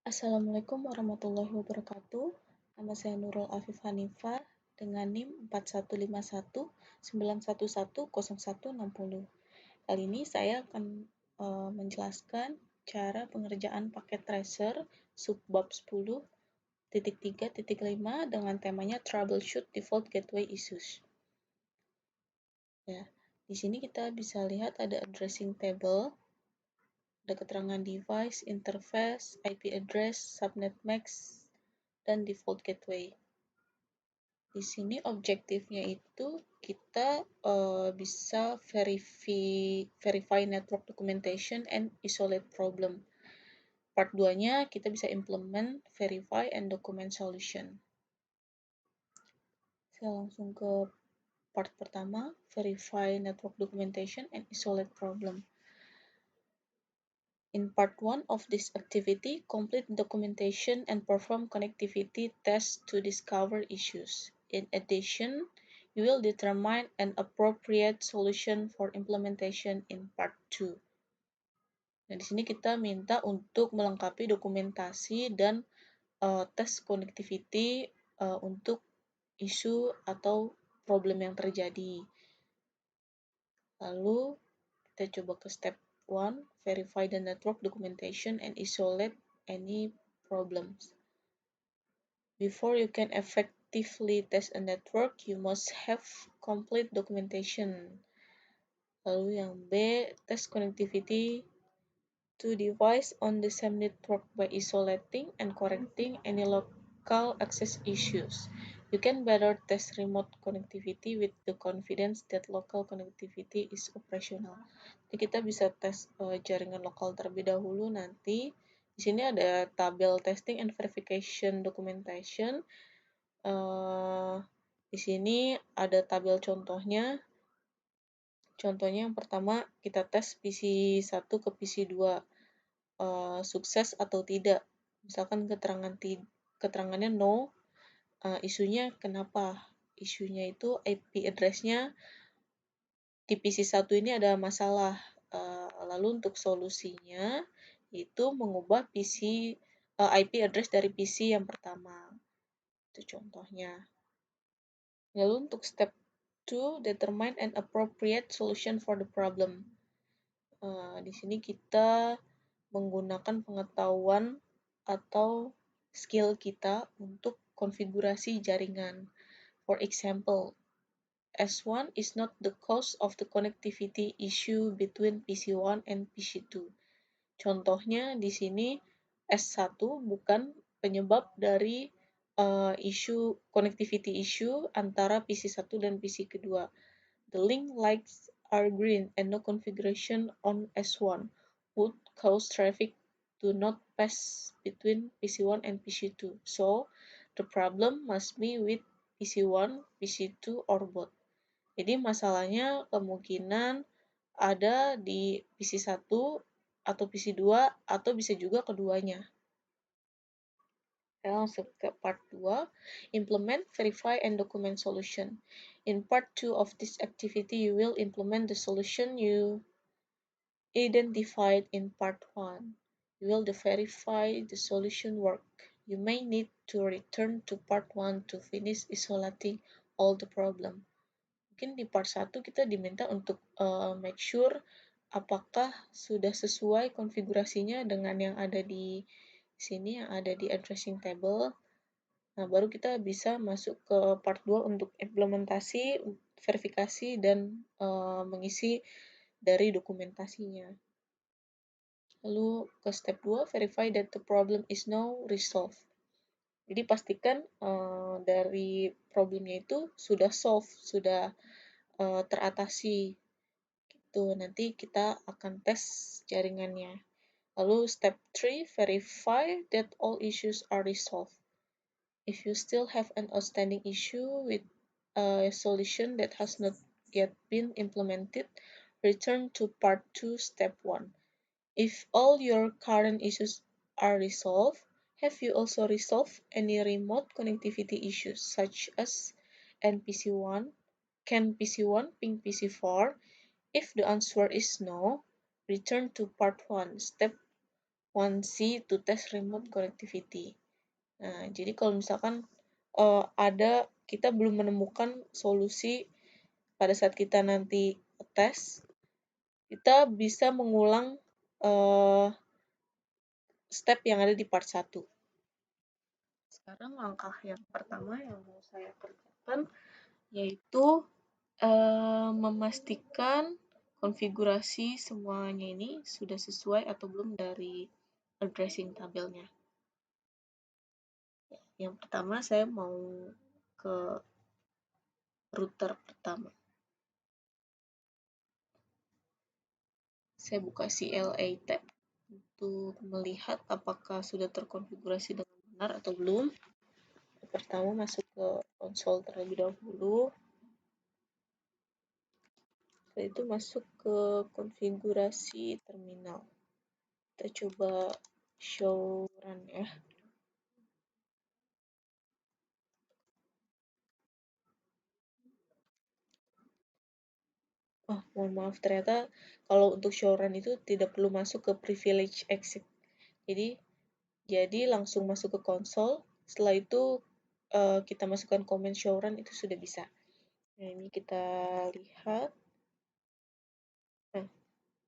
Assalamualaikum warahmatullahi wabarakatuh. Nama saya Nurul Afif Hanifah dengan NIM 415191110160. Kali ini saya akan menjelaskan cara pengerjaan paket tracer subbab 10.3.5 dengan temanya Troubleshoot Default Gateway Issues. Ya, di sini kita bisa lihat ada addressing table, ada keterangan device, interface, IP address, subnet max, dan default gateway. Di sini objektifnya itu kita bisa verify network documentation and isolate problem. Part 2-nya kita bisa implement verify and document solution. Saya langsung ke part pertama, verify network documentation and isolate problem. In part 1 of this activity, complete documentation and perform connectivity tests to discover issues. In addition, you will determine an appropriate solution for implementation in part 2. Nah, di sini kita minta untuk melengkapi dokumentasi dan tes connectivity untuk isu atau problem yang terjadi. Lalu kita coba ke step 1, verify the network documentation and isolate any problems. Before you can effectively test a network, you must have complete documentation. Lalu yang B, test connectivity to device on the same network by isolating and correcting any local access issues. You can better test remote connectivity with the confidence that local connectivity is operational. Jadi kita bisa tes jaringan lokal terlebih dahulu nanti. Di sini ada tabel testing and verification documentation. Di sini ada tabel contohnya. Contohnya yang pertama kita tes PC 1 ke PC 2. Sukses atau tidak. Misalkan keterangannya no, isunya kenapa? Isunya itu IP address-nya di PC 1 ini ada masalah. Lalu untuk solusinya itu mengubah IP address dari PC yang pertama. Itu contohnya. Lalu untuk step 2, determine an appropriate solution for the problem. Di sini kita menggunakan pengetahuan atau skill kita untuk konfigurasi jaringan. For example, S1 is not the cause of the connectivity issue between PC1 and PC2. Contohnya di sini S1 bukan penyebab dari connectivity issue antara PC1 dan PC kedua. The link lights are green and no configuration on S1 would cause traffic to not pass between PC1 and PC2. So, the problem must be with PC1, PC2, or both. Jadi masalahnya kemungkinan ada di PC1 atau PC2 atau bisa juga keduanya. Saya langsung ke part 2, implement, verify, and document solution. In part 2 of this activity, you will implement the solution you identified in part 1. You will verify the solution work. You may need to return to part 1 to finish isolating all the problem. Mungkin di part 1 kita diminta untuk make sure apakah sudah sesuai konfigurasinya dengan yang ada di sini, yang ada di addressing table. Nah, baru kita bisa masuk ke part 2 untuk implementasi, verifikasi, dan mengisi dari dokumentasinya. Lalu ke step 2, verify that the problem is now resolved. Jadi pastikan dari problemnya itu sudah solve, sudah teratasi. Gitu. Nanti kita akan tes jaringannya. Lalu step 3, verify that all issues are resolved. If you still have an outstanding issue with a solution that has not yet been implemented, return to part 2, step 1. If all your current issues are resolved, have you also resolved any remote connectivity issues such as NPC1? Can PC1 ping PC4? If the answer is no, return to part 1, step 1C to test remote connectivity. Nah, jadi kalau misalkan kita belum menemukan solusi pada saat kita nanti tes, kita bisa mengulang step yang ada di part 1. Sekarang langkah yang pertama yang mau saya kerjakan yaitu memastikan konfigurasi semuanya ini sudah sesuai atau belum dari addressing tabelnya. Yang pertama saya mau ke router pertama. Saya buka CLA tab untuk melihat apakah sudah terkonfigurasi dengan benar atau belum. Pertama masuk ke konsol terlebih dahulu. Setelah itu masuk ke konfigurasi terminal. Kita coba show run ya. Oh, mohon maaf, ternyata kalau untuk show run itu tidak perlu masuk ke privilege exit. Jadi langsung masuk ke konsol. Setelah itu kita masukkan command show run itu sudah bisa. Nah, ini kita lihat. Nah,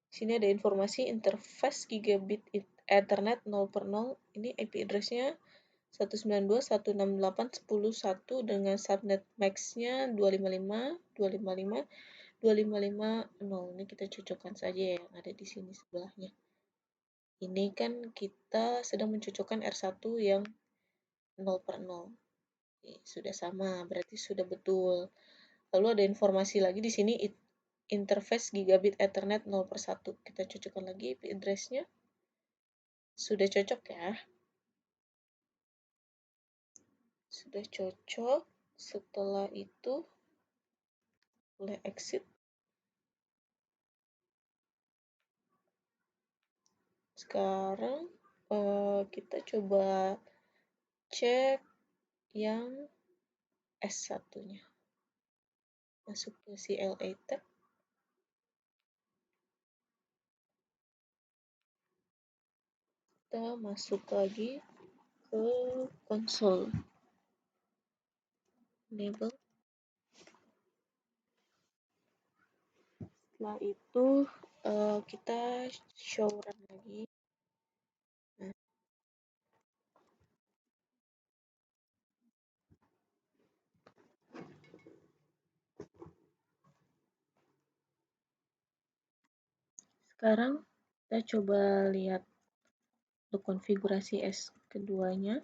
sini ada informasi interface gigabit Ethernet 0 per 0. Ini IP address-nya 192.168.10.1 dengan subnet max-nya 255.255.255.0. Ini kita cocokkan saja yang ada di sini sebelahnya. Ini kan kita sedang mencocokkan R1 yang 0 per 0. Sudah sama, berarti sudah betul. Lalu ada informasi lagi di sini interface gigabit Ethernet 0 per 1. Kita cocokkan lagi IP address-nya. Sudah cocok ya. Sudah cocok. Setelah itu boleh exit. Sekarang kita coba cek yang S1-nya. Masuk ke CLA tab. Kita masuk lagi ke konsol. Enable. Setelah itu kita show run lagi. Nah, sekarang kita coba lihat untuk konfigurasi S keduanya.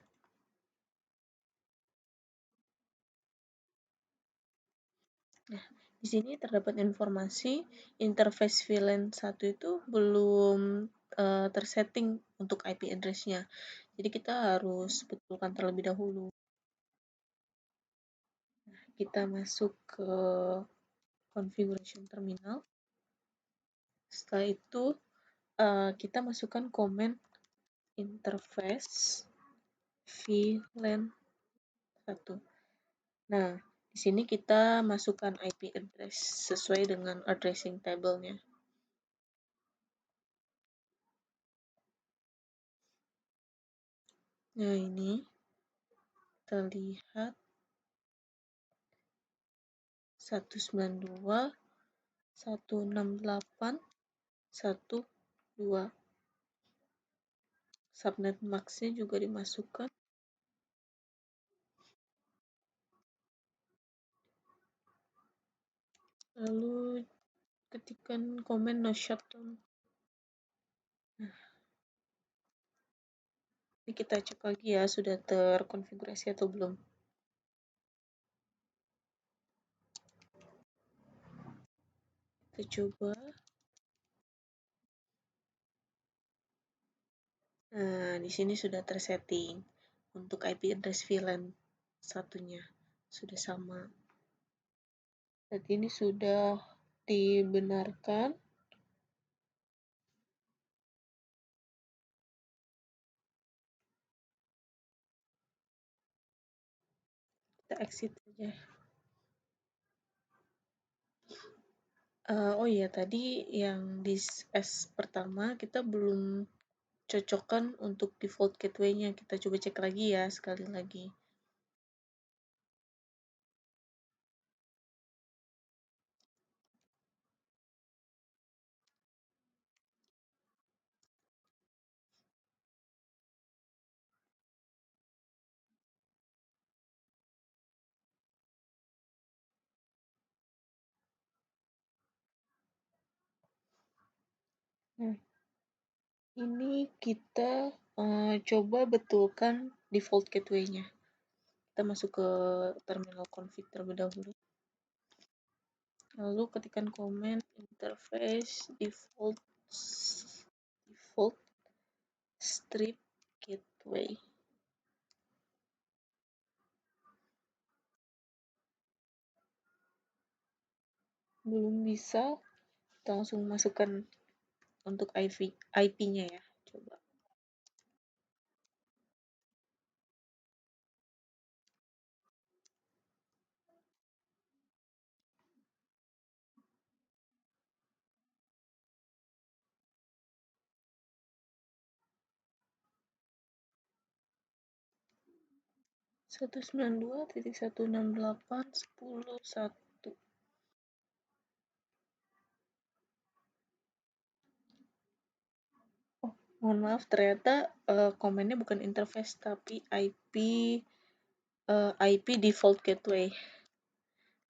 Nah, di sini terdapat informasi interface VLAN 1 itu belum tersetting untuk IP address-nya. Jadi kita harus betulkan terlebih dahulu. Nah, kita masuk ke configuration terminal. Setelah itu kita masukkan command interface VLAN 1. Nah, di sini kita masukkan IP address sesuai dengan addressing table-nya. Nah, ini kita lihat 192.168.1.2. Subnet max-nya juga dimasukkan. Lalu ketikkan command no shutdown. Nah, ini kita cek lagi ya sudah terkonfigurasi atau belum. Kita coba. Nah, di sini sudah tersetting untuk IP address VLAN satunya sudah sama. Saat ini sudah dibenarkan. Kita exit saja. Oh iya, tadi yang di S pertama kita belum cocokkan untuk default gateway-nya. Kita coba cek lagi ya, sekali lagi. Nah, ini kita coba betulkan default gateway-nya. Kita masuk ke terminal config terlebih dahulu. Lalu ketikkan komen interface default strip gateway. Belum bisa, kita langsung masukkan untuk IP-nya ya. Coba. Satu sembilan dua titik satu enam delapan sepuluh satu. Oh, mohon maaf, ternyata komennya bukan interface tapi IP default gateway.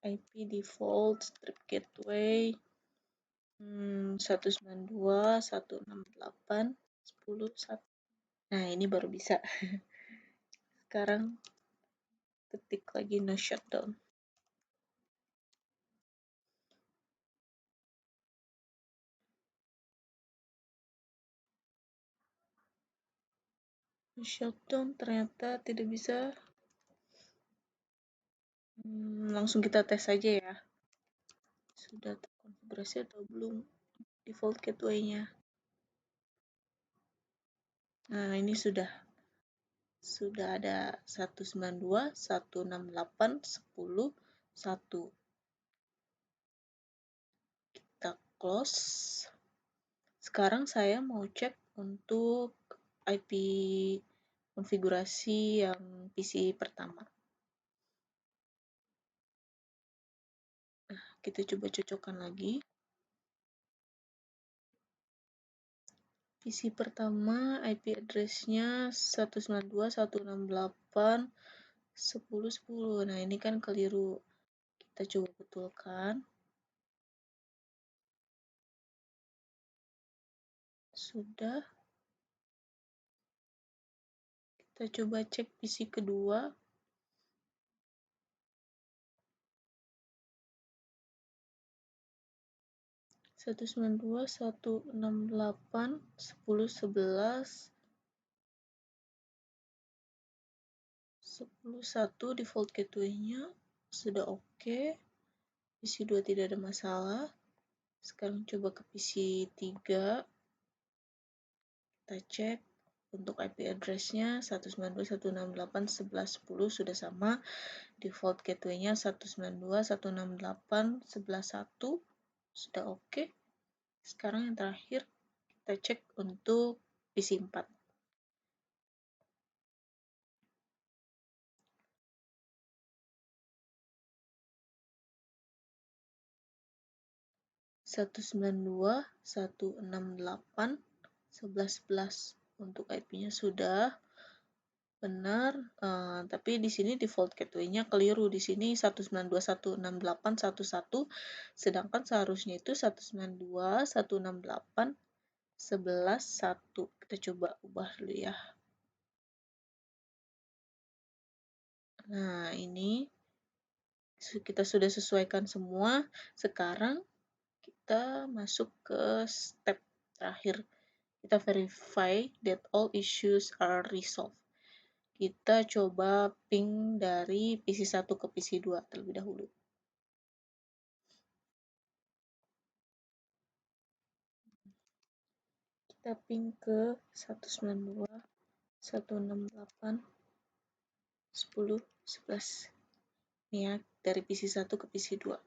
IP default strip gateway 192.168.10.1. Nah, ini baru bisa. Sekarang ketik lagi no shutdown. No shutdown ternyata tidak bisa. Langsung kita tes saja ya. Sudah terkonfigurasi atau belum default gateway-nya. Nah, ini sudah ada 192.168.10.1. Kita close. Sekarang saya mau cek untuk IP konfigurasi yang PC pertama. Nah, kita coba cocokkan lagi. PC pertama IP address-nya 192.168.10.10. Nah, ini kan keliru. Kita coba betulkan. Sudah. Kita coba cek PC kedua. 192.168.10.11.10.1 default gateway-nya sudah oke. PC 2 tidak ada masalah. Sekarang coba ke PC 3. Kita cek untuk IP address-nya 192.168.11.10 sudah sama. Default gateway-nya 192.168.11.1 sudah oke. Sekarang yang terakhir kita cek untuk PC 4. 192.168.11.11 untuk IP-nya sudah benar, tapi di sini default gateway-nya keliru. Di sini 192.168.11, sedangkan seharusnya itu 192.168.11.1. Kita coba ubah dulu ya. Nah, ini kita sudah sesuaikan semua. Sekarang kita masuk ke step terakhir. Kita verify that all issues are resolved. Kita coba ping dari PC 1 ke PC 2 terlebih dahulu. Kita ping ke 192.168.10.11. Ini ya, dari PC 1 ke PC 2.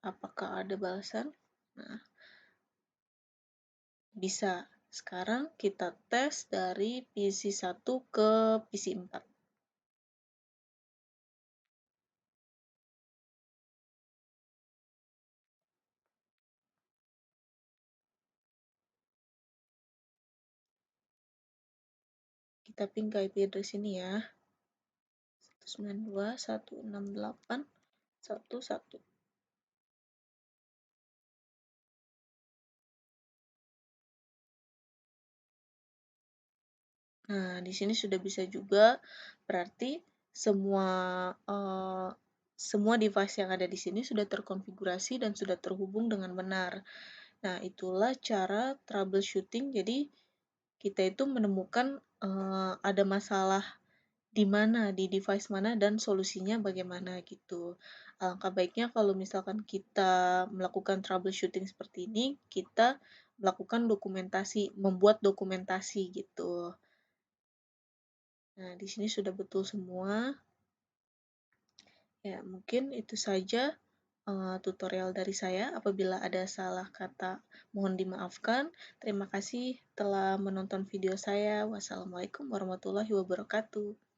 Apakah ada balasan? Nah, bisa. Sekarang kita tes dari PC1 ke PC4. Kita ping ke IP address ini ya. 192.168.1.1. Nah, di sini sudah bisa juga, berarti semua eh, semua device yang ada di sini sudah terkonfigurasi dan sudah terhubung dengan benar. Nah, itulah cara troubleshooting. Jadi, kita itu menemukan ada masalah di mana, di device mana, dan solusinya bagaimana gitu. Alangkah baiknya kalau misalkan kita melakukan troubleshooting seperti ini, kita melakukan dokumentasi, membuat dokumentasi gitu. Nah, di sini sudah betul semua. Ya, mungkin itu saja tutorial dari saya. Apabila ada salah kata, mohon dimaafkan. Terima kasih telah menonton video saya. Wassalamualaikum warahmatullahi wabarakatuh.